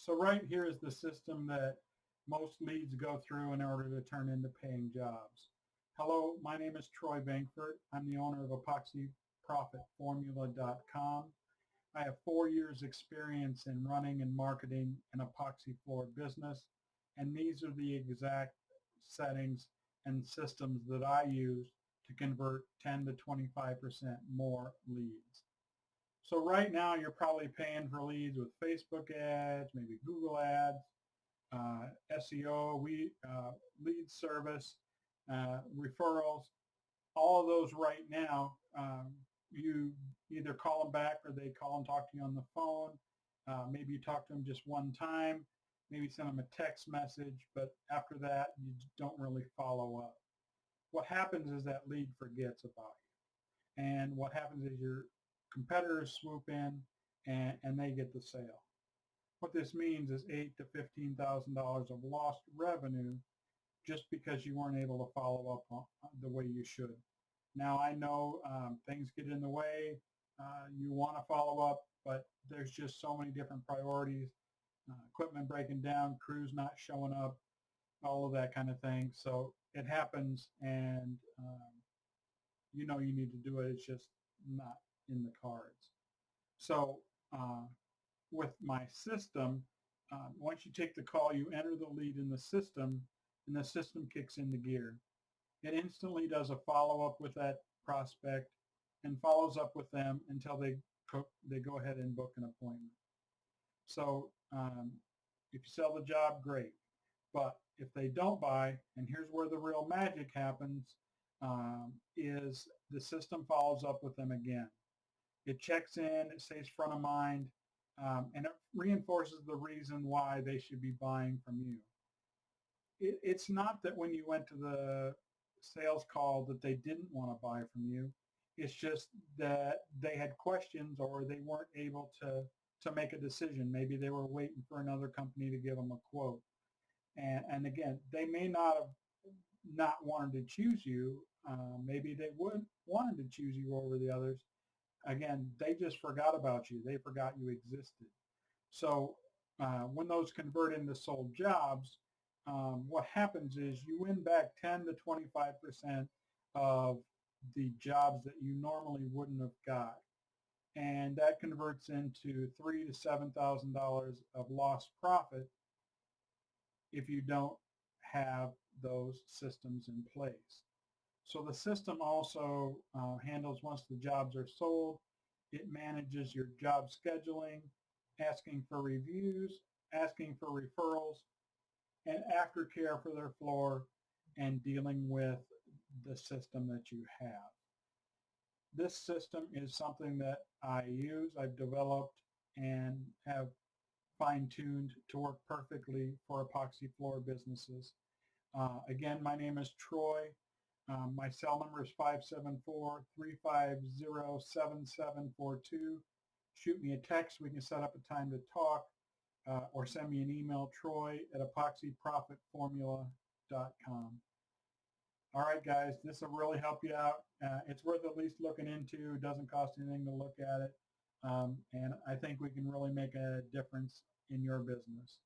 So right here is the system that most leads go through in order to turn into paying jobs. Hello, my name is Troy Bankford. I'm the owner of EpoxyProfitFormula.com. I have 4 years experience in running and marketing an epoxy floor business, and these are the exact settings and systems that I use to convert 10 to 25% more leads. So right now you're probably paying for leads with Facebook ads, maybe Google ads, SEO, lead service, referrals. All of those right now, you either call them back or they call and talk to you on the phone. Maybe you talk to them just one time, maybe send them a text message, but after that you don't really follow up. What happens is that lead forgets about you. And what happens is your competitors swoop in and they get the sale. What this means is $8,000 to $15,000 of lost revenue just because you weren't able to follow up on the way you should. Now I know things get in the way. You want to follow up, but there's just so many different priorities. Equipment breaking down, crews not showing up, all of that kind of thing. So it happens, and you know you need to do it. It's just not in the cards. So with my system, once you take the call, you enter the lead in the system, and the system kicks into gear. It instantly does a follow-up with that prospect and follows up with them until they go ahead and book an appointment. So if you sell the job, great. But if they don't buy, and here's where the real magic happens, is the system follows up with them again. It checks in, it stays front of mind, and it reinforces the reason why they should be buying from you. It's not that when you went to the sales call that they didn't want to buy from you. It's just that they had questions or they weren't able to make a decision. Maybe they were waiting for another company to give them a quote. And again, they may not have not wanted to choose you. Maybe they would wanted to choose you over the others. Again, they just forgot about you. They forgot you existed. So when those convert into sold jobs, what happens is you win back 10 to 25% of the jobs that you normally wouldn't have got. And that converts into $3,000 to $7,000 of lost profit if you don't have those systems in place. So the system also handles once the jobs are sold. It manages your job scheduling, asking for reviews, asking for referrals, and aftercare for their floor, and dealing with the system that you have. This system is something that I use, I've developed, and have fine-tuned to work perfectly for epoxy floor businesses. Again, my name is Troy. My cell number is 574-350-7742. Shoot me a text. We can set up a time to talk, or send me an email, troy@epoxyprofitformula.com. All right, guys, this will really help you out. It's worth at least looking into. It doesn't cost anything to look at it. And I think we can really make a difference in your business.